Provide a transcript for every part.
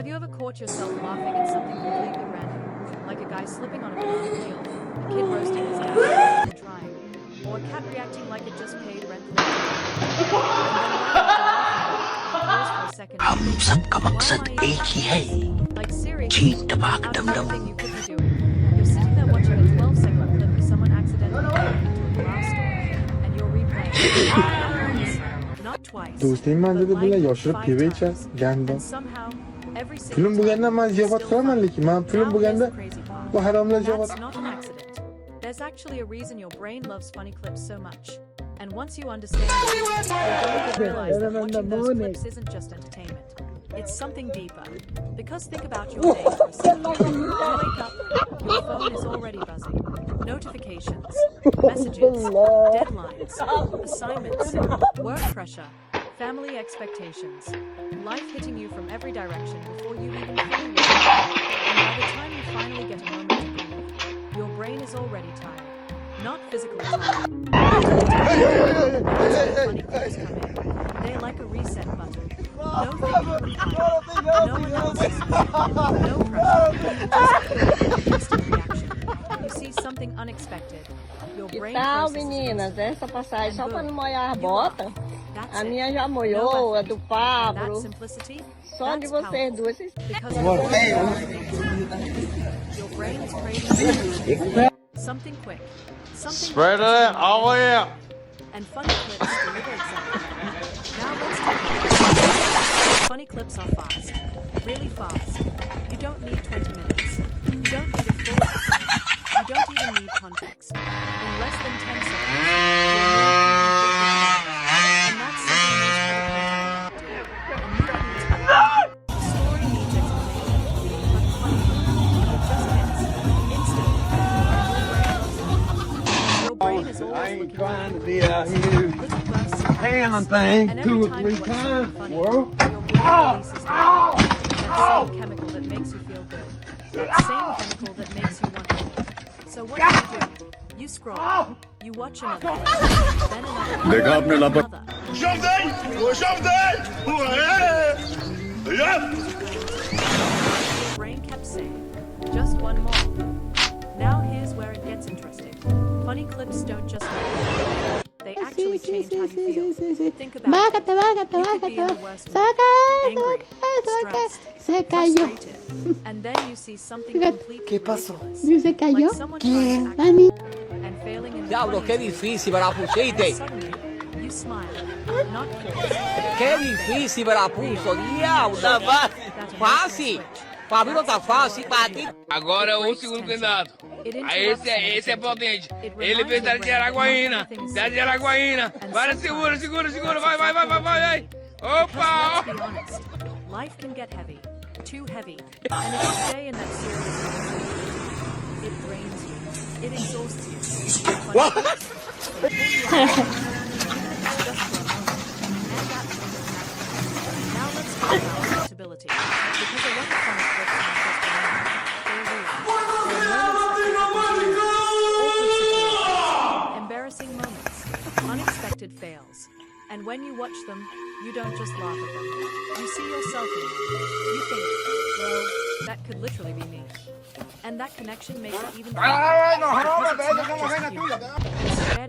Have you ever caught yourself laughing at something completely random, like a guy slipping on a banana peel, a kid roasting his dad and trying, or a cat reacting like it just paid rent the next day? Pause for a second. हम सबका मकसद एक ही है, Like seriously, चीन टपाक out of डम डम। everything you could be doing, you're sitting there watching a 12-second clip of someone accidentally falling into a glass door, and you're replaying it not once, not twice, دوستین من but دیده بله like یاشر 5 پیویچه times. گندم And somehow, every single فیلم time, بگندم من it's زیافت still کنم من fun. لیکی من فیلم Now here's بگنده the crazy part. با حرام That's لجاوت not an accident. There's actually a reason your brain loves funny clips so much. And once you understand it, you're going to realize that watching those clips isn't just entertainment. It's something deeper. Because think about your day for a second. You wake up, your phone is already buzzing. Notifications, messages, deadlines, assignments, work pressure, family expectations, life hitting you from every direction before you even fully wake up. And by the time you finally get a moment to breathe, your brain is already tired. Not physically tired. Funny clips come in. They're like a reset button. No thinking time, no analysis, no pressure, just instant reaction. You see something unexpected. Your Que brain tal, processes meninas? it. Essa passagem só para não molhar a You bota. laugh. That's A it. minha já No molhou, a effort. do And Pablo. that simplicity, Só de that's vocês powerful. duas. Because your brain is craving something quick, something Spread it all the way out. and funny clips deliver exactly that. Now let's take it. Funny clips are fast, really fast. You don't need 20 minutes. You don't need a full episode. You don't even need context. In less than 10 seconds, you're and that's something most other content do. A movie needs context. A story needs explanation. But funny, it just hits instantly. Your brain is always looking Trying to be out here little bursts of handling things and every 2 or time 3 you watch something times. funny, Well, your brain releases that same chemical that makes you feel good. That same chemical that makes you want more. So what do? You scroll. You watch another. Then another. देखा आपने लापा Another. Your brain kept saying, just one more. Now here's where it gets interesting. Funny clips don't just make you laugh. They actually change how you feel. Think about it. You could be in the worst mood, angry, stressed, frustrated, and then you see something completely ridiculous. Like someone trying to act and failing in the Diablo, qué funniest difícil me la way. pusiste. And suddenly, you smile, not forced. Qué difícil me la puso. Diablo, está fácil. Para mí no está fácil, para ti. Agora o segundo candidato. Esse é potente. Ele fez da de Araguaína. Da de Araguaína. Vai, segura, segura, segura. Vai. Opa! Let's be honest. Life can get heavy. Too heavy. And if you stay in that serious mindset, it drains you. It exhausts you. What? Now let's talk about adaptability. Because a lot of comic books aren't just random. They're real. They're moments that awkward situations, embarrassing moments, unexpected fails. And when you watch them, you don't just laugh at them. You see yourself in them. You think, well, that could literally be me. And that connection makes it even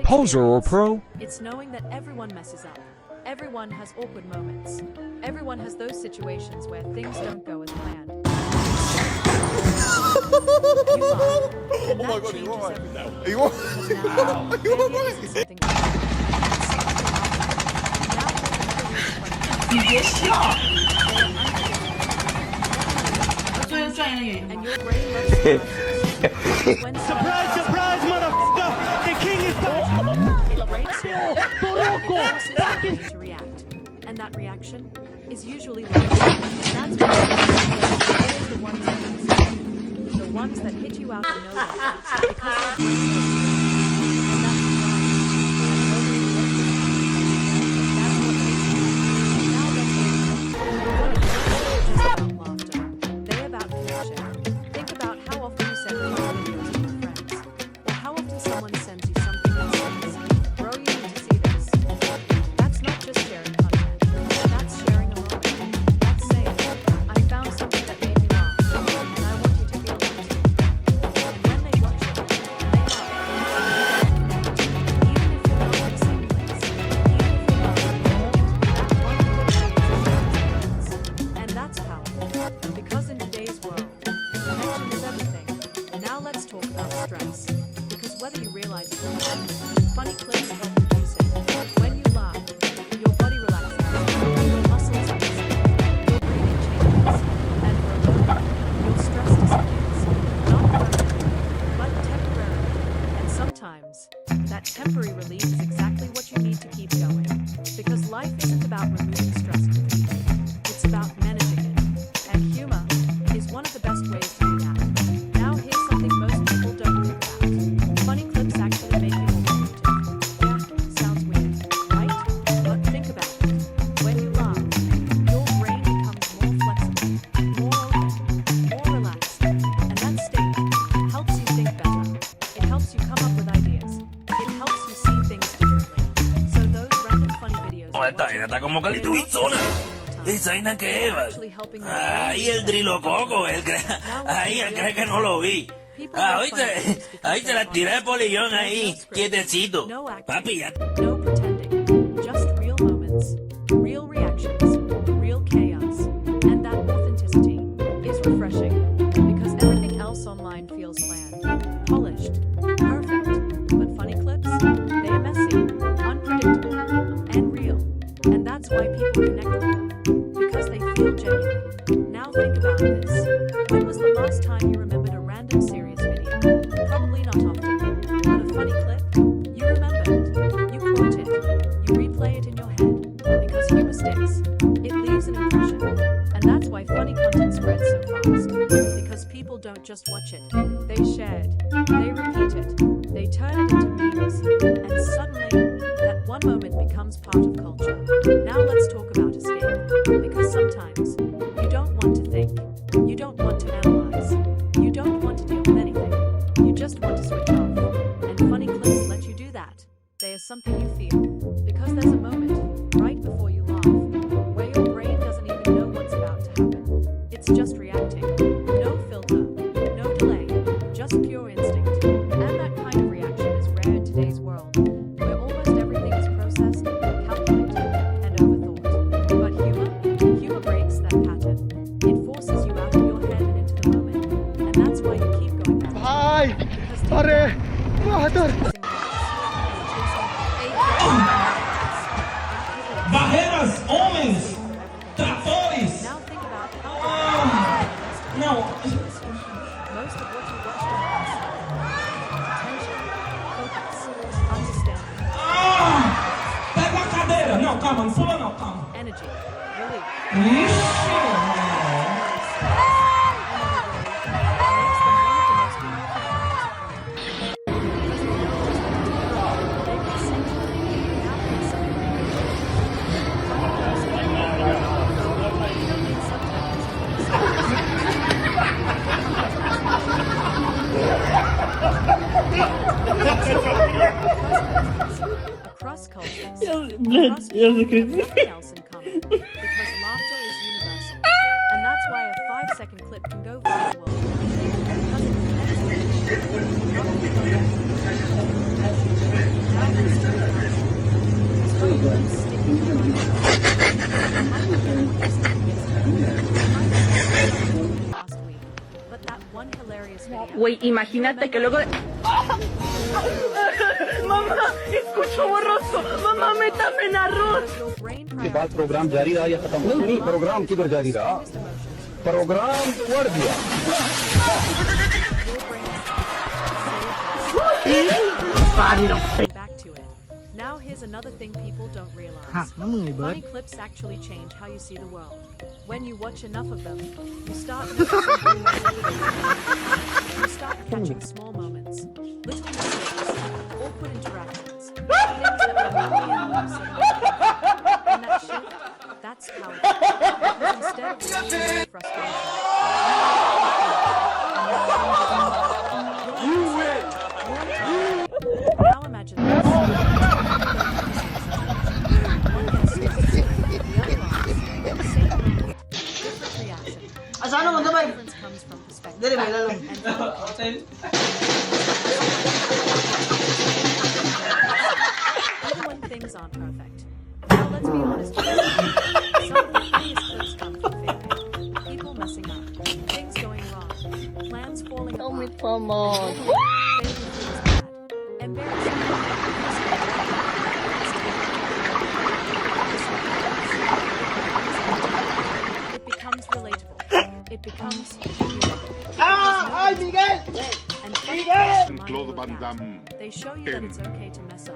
Poser or pro? It's knowing that everyone messes up. Everyone has awkward moments. Everyone has those situations where things don't go as planned. You laugh, and that changes everything. And your brain loves when surprise, surprise, motherfucker! The king is back! It breaks you, and it forces you to react. And that reaction is usually what that's what the ones that the ones that hit you out of nowhere because they're about connection. Think about how often you send videos to your friends, or how often someone sends you something that says, "Bro, you need to see this." That's not just sharing content. That's sharing a moment. That's saying, "I found something como Calituizona. ¿Esa vaina qué es? Ay, el drilococo, ay, él cree que no lo vi. Ahí se la tiré de polillón ahí, quietecito. Papi, ya. No pretending, just real moments, real reactions, real chaos. And that authenticity is refreshing because everything else online feels planned, polished, perfect. But funny clips, they are messy, unpredictable, and real. And that's why people connect with them, because they feel genuine. Now think about this. When was the last time you remembered a random serious video? Probably not often. But a funny clip? You remember it. You quote it. You replay it in your head. Because humor sticks. It leaves an impression. And that's why funny content spreads so fast. Because people don't just watch it. They share it. They repeat it. They turn it into memes. And suddenly, that one moment becomes part of culture. Now let's talk about escape. Because sometimes, you don't want to think. You don't want to analyze. You don't want to deal with anything. You just want to switch off. And funny clips let you do that. They are something you feel. Because there's a moment, right before you laugh, where your brain doesn't even know what's about to happen. It's just reacting. No filter. No delay. Just pure instinct. And that kind of reaction is rare in today's world, where almost everything is processed, calculated, and overthought. But humor breaks that pattern. It forces you out of your head and into the moment. And that's why you keep going back. Hi! Pare! Mahatar! Barreiras, homens, tratores. Now think about how Não. most of what you watched online. Attention, focus, understanding, Pega a cadeira. Não, calma, não pula não, calma. energy, relief. Ixi. Across cultures, nothing else in common, because laughter is universal, and that's why a 5-second clip can go viral. Because it connects with people, not people. Now let's do it. Funny clips stick in your mind. Last week, but that one hilarious video. Güey, imagínate que luego... Mamá, escucho borroso. Mamá, métame en arroz. के बाद programme जारी रहा या खत्म हो? नहीं, programme किधर जारी रहा? प्रोग्राम बढ़ गया। Back to it. Now here's another thing people don't realize. Funny clips actually change how you see the world. When you watch enough of them, you start noticing you start catching small moments, little mistakes, awkward interactions, things that were really embarrassing. And that shift, that's powerful. Because instead of reacting with frustration, now imagine this. One gets stressed, the other laughs. Same moment, different reaction. And the difference comes from perspective. Even when things aren't perfect. Now let's be honest with you. Some of the funniest clips come from failure. People messing up, things going wrong, plans falling Tell me, apart. come on. Failure feels bad. Embarrassing. It becomes relatable. It becomes human. ¡Ay, Miguel! And Claude Van Damme. they show you that it's okay to mess up.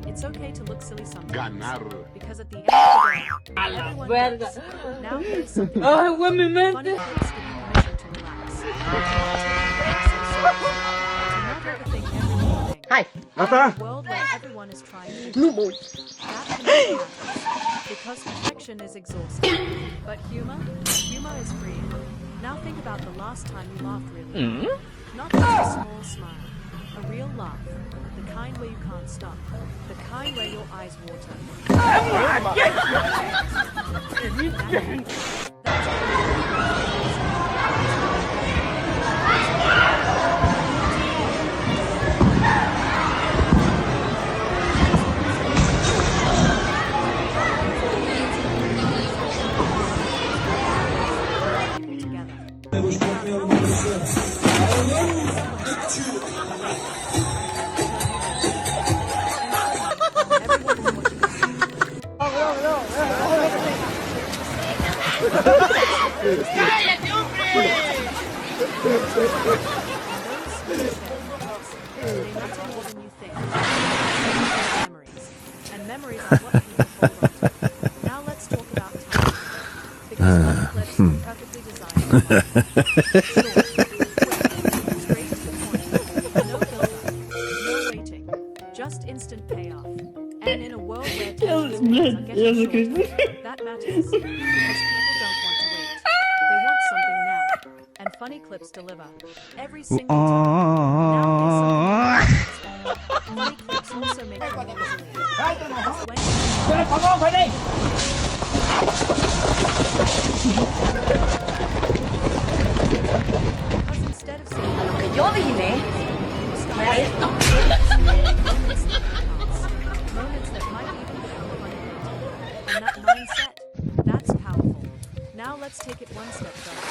It's okay to look silly sometimes. Ganar. Because at the end of the day, everyone does. Now here's something. Ay, güey, mi mente. Funny clips give you permission to relax. To not overthink everything. Hi. In a world where everyone is trying to No more. that can never happen. Because perfection is exhausting. But humor is freeing. Now think about the last time you laughed really hard. Not just a small smile. A real laugh. The kind where you can't stop. The kind where your eyes water. And memories are what people hold on to. Now let's talk about time. Because one clip is perfectly designed. Straight to the point. No build-up. No waiting. Just instant payoff. And in a world where attention spans are getting shorter, that matters. Because people don't want to wait. They want something now. And funny clips deliver. Every single time. Now there's something. Funny clips also make you more resilient. Because instead of saying moments that might even become funny later. And that mindset, that's powerful. Now let's take it one step further.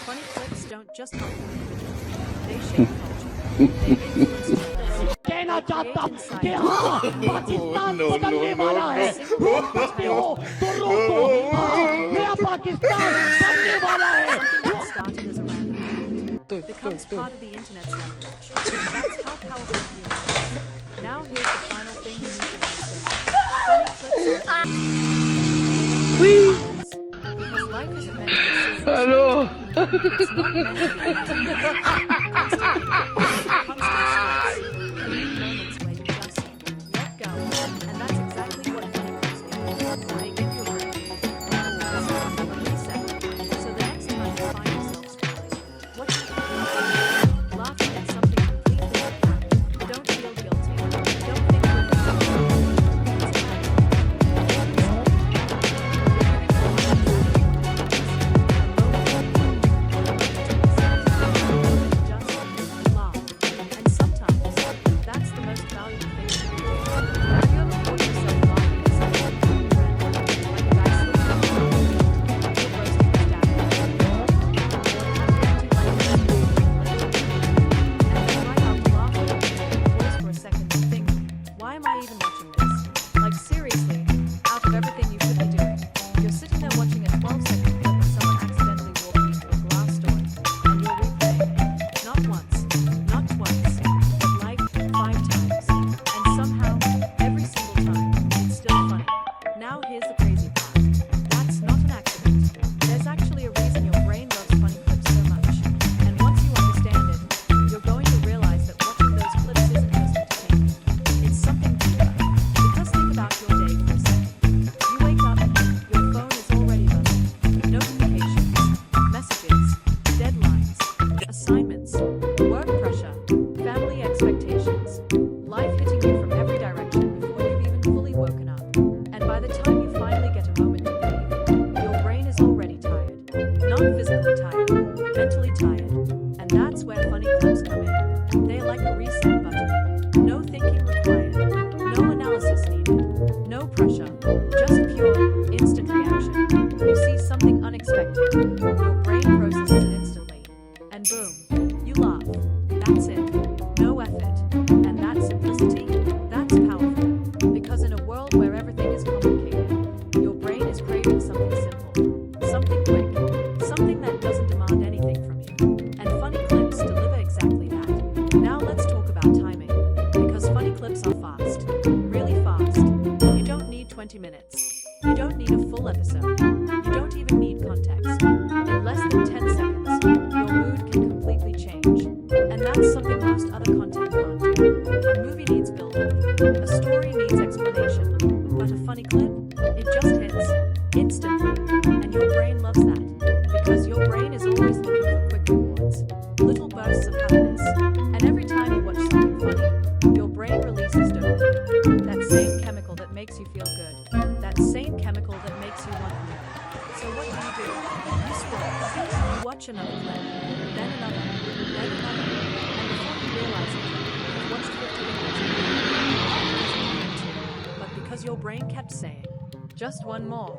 Funny clips don't just help you individually. They shape culture. They influence others. कहना चाहता कि हाँ पाकिस्तान बदलने वाला है रोक सकते हो तो रोको हाँ नया पाकिस्तान बनने वाला है Started as a random fact becomes part of the internet's language. That's how powerful humor is. Now here's the final thing you need to understand. Funny clips are because life isn't meant to be serious. Hello. It's not meant to be funny clip, it just hits instantly, and your brain loves that. do? You scroll. You watch another clip. Then another. Then another. And before you realize it, you've watched 50 videos. Not because you wanted to, but because your brain kept saying, just one more.